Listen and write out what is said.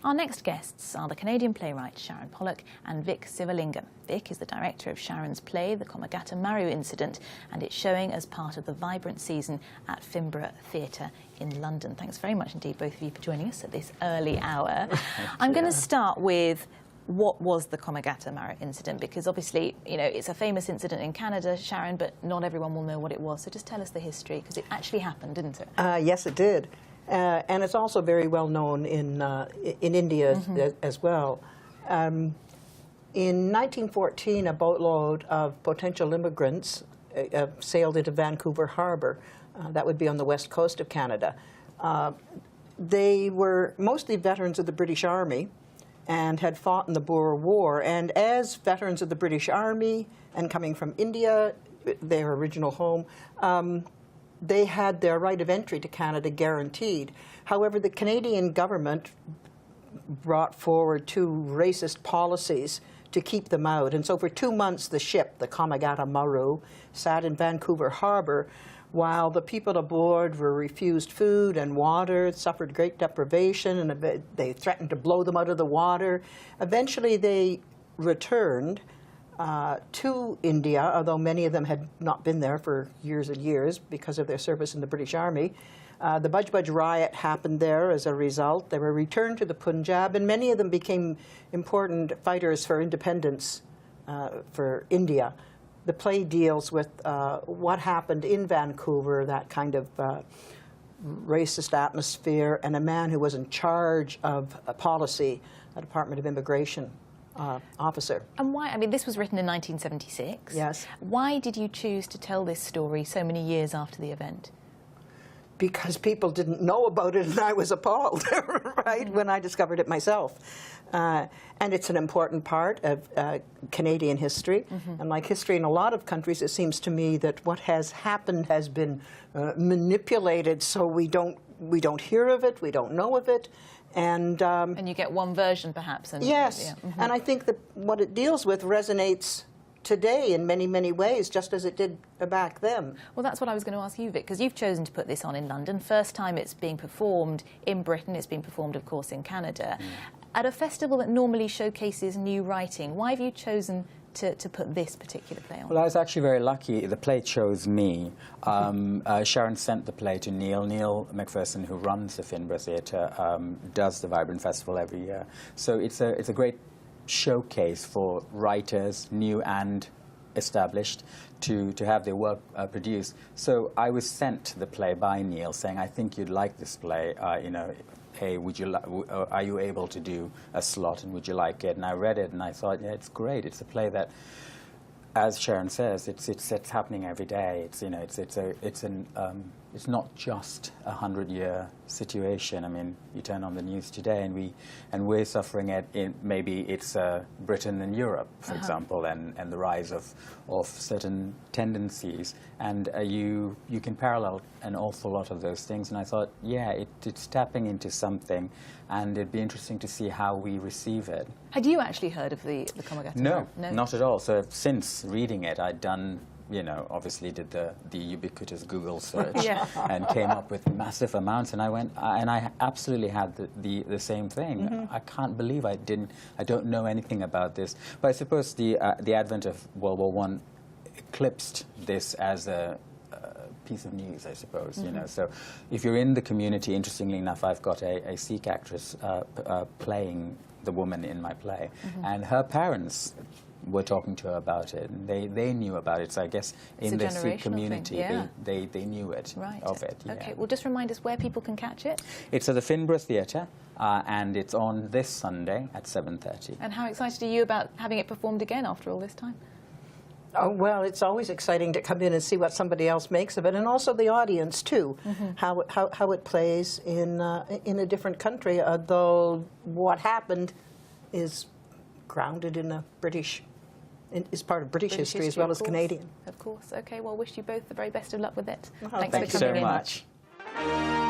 Our next guests are the Canadian playwright Sharon Pollock and Vik Sivalingham. Vik is the director of Sharon's play, The Komagata Maru Incident, and it's showing as part of the vibrant season at Finborough Theatre in London. Thanks very much indeed, both of you, for joining us at this early hour. I'm going to start with what was the Komagata Maru Incident, because obviously, you know, it's a famous incident in Canada, Sharon, but not everyone will know what it was. So just tell us the history, because it actually happened, didn't it? Yes, it did. And it's also very well known in India as well. In 1914, a boatload of potential immigrants sailed into Vancouver Harbour. That would be on the west coast of Canada. They were mostly veterans of the British Army and had fought in the Boer War. And as veterans of the British Army and coming from India, their original home, they had their right of entry to Canada guaranteed. However, the Canadian government brought forward two racist policies to keep them out. And so for 2 months, the ship, the Komagata Maru, sat in Vancouver Harbour while the people aboard were refused food and water, suffered great deprivation, and they threatened to blow them out of the water. Eventually, they returned to India, although many of them had not been there for years and years because of their service in the British Army. The Budge Budge riot happened there as a result. They were returned to the Punjab, and many of them became important fighters for independence for India. The play deals with what happened in Vancouver, that kind of racist atmosphere, and a man who was in charge of a policy, a Department of Immigration officer. And why, I mean, this was written in 1976. Yes. Why did you choose to tell this story so many years after the event? Because people didn't know about it, and I was appalled, right, when I discovered it myself. And it's an important part of Canadian history. And like history in a lot of countries, it seems to me that what has happened has been manipulated so we don't hear of it, we don't know of it. And you get one version, perhaps. And, yes, yeah. And I think that what it deals with resonates today in many, many ways, just as it did back then. Well, that's what I was going to ask you, Vik, because you've chosen to put this on in London. First time it's being performed in Britain. It's been performed, of course, in Canada. At a festival that normally showcases new writing, why have you chosen to put this particular play on? Well, I was actually very lucky. The play chose me. Sharon sent the play to Neil. Neil McPherson, who runs the Finborough Theatre, does the Vibrant Festival every year. So it's a great showcase for writers, new and established, to have their work produced. So I was sent the play by Neil, saying, "I think you'd like this play. You know, hey, are you able to do a slot, and would you like it?" And I read it, and I thought, yeah, it's great. It's a play that, as Sharon says, it's happening every day. It's, you know, it's not just a 100-year situation. I mean, you turn on the news today, and we're suffering it in, maybe it's Britain and Europe, for example, and the rise of certain tendencies, and you can parallel an awful lot of those things. And I thought, yeah, it's tapping into something, and it'd be interesting to see how we receive it. Had you actually heard of the Komagata? No, not at all. So since reading it, I'd done, you know, obviously did the ubiquitous Google search and came up with massive amounts, and I went, and I absolutely had the same thing. I can't believe I don't know anything about this. But I suppose the advent of World War I eclipsed this as a piece of news, I suppose, you know. So if you're in the community, interestingly enough, I've got a Sikh actress playing the woman in my play, and her parents were talking to her about it, and they knew about it. So I guess in the Sikh community, they knew it, of it. Okay, well, just remind us where people can catch it. It's at the Finborough Theatre, and it's on this Sunday at 7:30. And how excited are you about having it performed again after all this time? Oh, well, it's always exciting to come in and see what somebody else makes of it, and also the audience too, how it plays in a different country. Although what happened is grounded in is part of British history as well as Canadian. Of course. Okay. Well, wish you both the very best of luck with it. Thanks for coming in. Thanks so much.